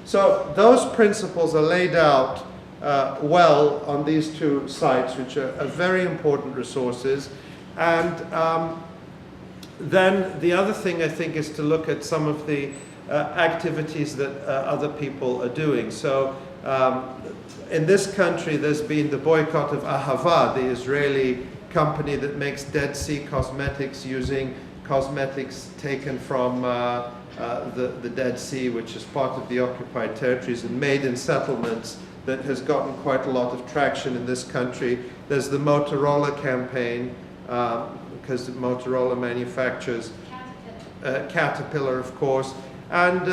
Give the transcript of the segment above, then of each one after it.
So those principles are laid out well on these two sites, which are very important resources. And then the other thing, I think, is to look at some of the activities that other people are doing. So in this country, there's been the boycott of Ahava, the Israeli company that makes Dead Sea cosmetics using cosmetics taken from the Dead Sea, which is part of the occupied territories and made in settlements, that has gotten quite a lot of traction in this country. There's the Motorola campaign, because Motorola manufactures Caterpillar, of course, and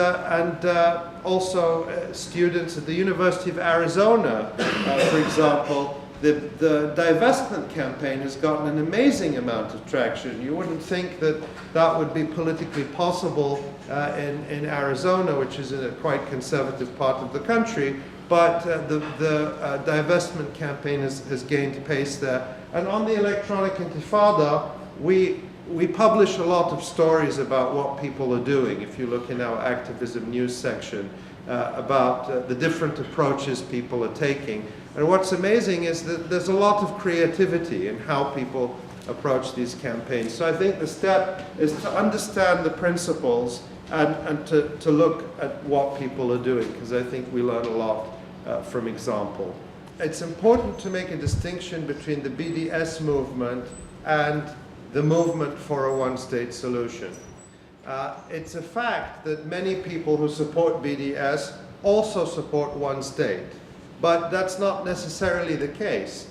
also students at the University of Arizona, for example. The divestment campaign has gotten an amazing amount of traction. You wouldn't think that that would be politically possible in Arizona, which is in a quite conservative part of the country, but the divestment campaign has gained pace there. And on the electronic Intifada, we publish a lot of stories about what people are doing. If you look in our activism news section, about the different approaches people are taking. And what's amazing is that there's a lot of creativity in how people approach these campaigns. So I think the step is to understand the principles and to look at what people are doing, because I think we learn a lot from example. It's important to make a distinction between the BDS movement and the movement for a one-state solution. It's a fact that many people who support BDS also support one state, but that's not necessarily the case.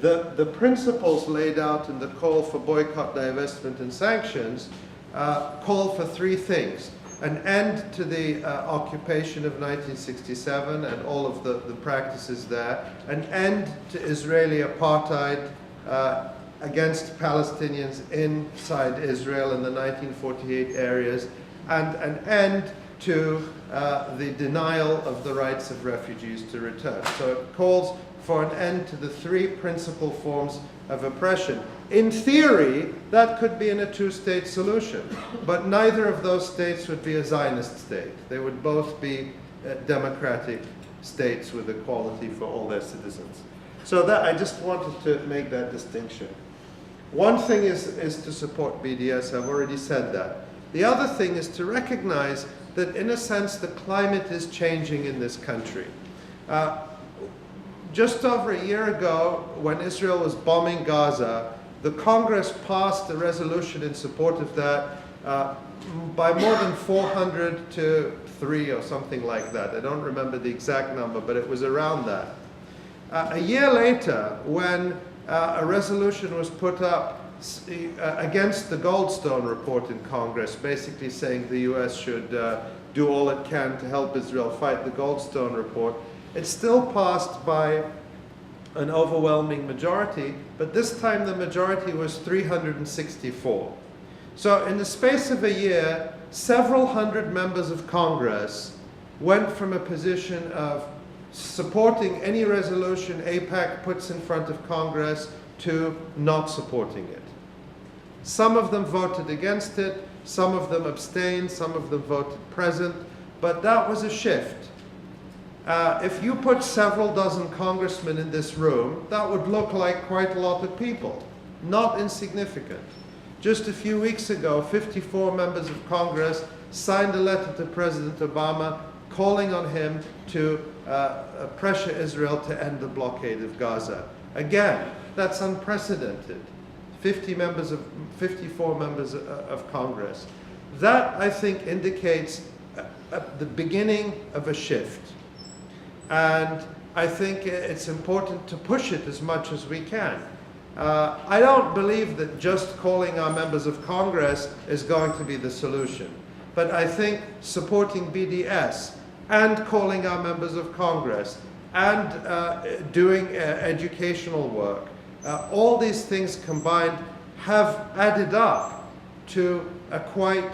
The principles laid out in the call for boycott, divestment, and sanctions call for three things: an end to the occupation of 1967 and all of the practices there, an end to Israeli apartheid against Palestinians inside Israel in the 1948 areas, and an end to the denial of the rights of refugees to return. So it calls for an end to the three principal forms of oppression. In theory, that could be in a two-state solution, but neither of those states would be a Zionist state. They would both be democratic states with equality for all their citizens. So that, I just wanted to make that distinction. One thing is to support BDS, I've already said that. The other thing is to recognize that, in a sense, the climate is changing in this country. Just over a year ago, when Israel was bombing Gaza, the Congress passed a resolution in support of that by more than 400 to 3 or something like that. I don't remember the exact number, but it was around that. A year later, when a resolution was put up against the Goldstone report in Congress, basically saying the US should do all it can to help Israel fight the Goldstone report, it still passed by an overwhelming majority, but this time the majority was 364. So in the space of a year, several hundred members of Congress went from a position of supporting any resolution AIPAC puts in front of Congress to not supporting it. Some of them voted against it, some of them abstained, some of them voted present, but that was a shift. If you put several dozen congressmen in this room, that would look like quite a lot of people, not insignificant. Just a few weeks ago, 54 members of Congress signed a letter to President Obama calling on him to pressure Israel to end the blockade of Gaza. Again, that's unprecedented. 54 members of Congress. That, I think, indicates the beginning of a shift. And I think it's important to push it as much as we can. I don't believe that just calling our members of Congress is going to be the solution. But I think supporting BDS and calling our members of Congress and doing educational work, all these things combined have added up to a quite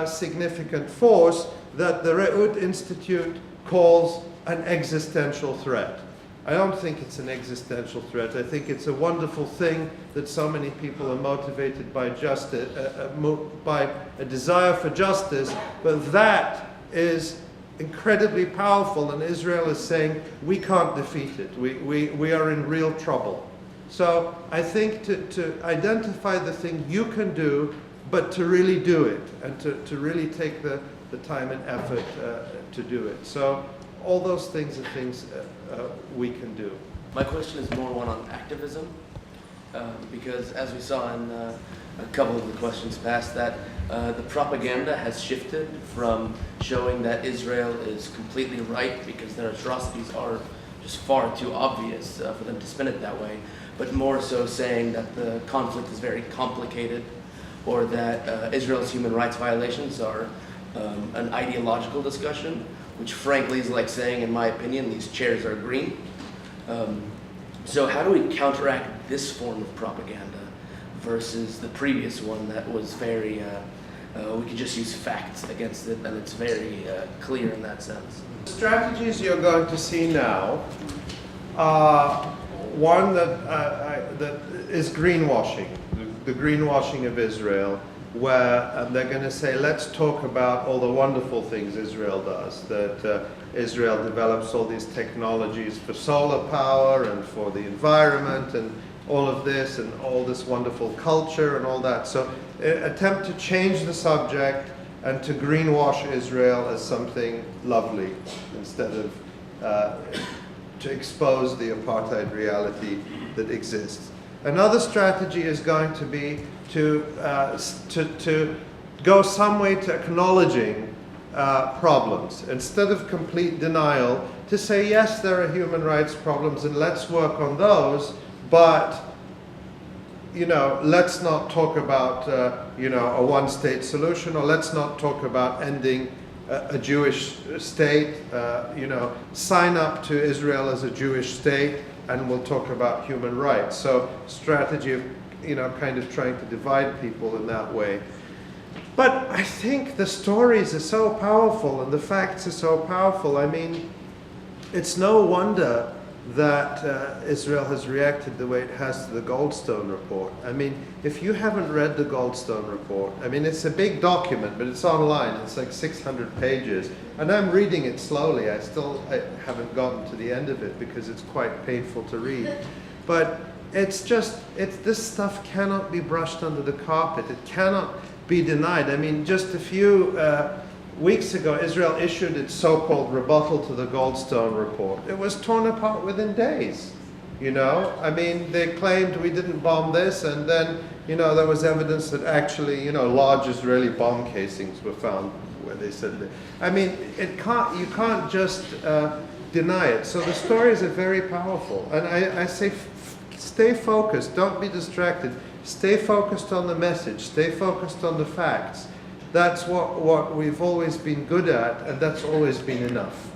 significant force that the Re'ud Institute calls an existential threat. I don't think it's an existential threat. I think it's a wonderful thing that so many people are motivated by justice, by a desire for justice, but that is incredibly powerful, and Israel is saying, we can't defeat it. We are in real trouble. So I think to identify the thing you can do, but to really do it, and to really take the time and effort to do it. So all those things are things we can do. My question is more one on activism, because as we saw in a couple of the questions past, that the propaganda has shifted from showing that Israel is completely right because their atrocities are just far too obvious for them to spin it that way, but more so saying that the conflict is very complicated, or that Israel's human rights violations are an ideological discussion, which frankly is like saying, in my opinion, these chairs are green. So how do we counteract this form of propaganda versus the previous one that was very, we could just use facts against it, and it's very clear in that sense? The strategies you're going to see now are one that is greenwashing, the greenwashing of Israel, where they're going to say, let's talk about all the wonderful things Israel does, that Israel develops all these technologies for solar power and for the environment and all of this and all this wonderful culture and all that. So attempt to change the subject and to greenwash Israel as something lovely instead of to expose the apartheid reality that exists. Another strategy is going to be to go some way to acknowledging problems. Instead of complete denial, to say, yes, there are human rights problems and let's work on those, but let's not talk about a one-state solution, or let's not talk about ending a Jewish state. Sign up to Israel as a Jewish state, and we'll talk about human rights. So strategy of kind of trying to divide people in that way. But I think the stories are so powerful and the facts are so powerful. I mean, it's no wonder that Israel has reacted the way it has to the Goldstone report. I mean, if you haven't read the Goldstone report, I mean, it's a big document, but it's online. It's like 600 pages. And I'm reading it slowly. I haven't gotten to the end of it because it's quite painful to read. But this stuff cannot be brushed under the carpet. It cannot be denied. I mean, just a few weeks ago, Israel issued its so-called rebuttal to the Goldstone report. It was torn apart within days. I mean, they claimed we didn't bomb this, and then, there was evidence that actually, large Israeli bomb casings were found where they said that. I mean, you can't just deny it. So the stories are very powerful. And I say, stay focused, don't be distracted. Stay focused on the message, stay focused on the facts. That's what we've always been good at, and that's always been enough.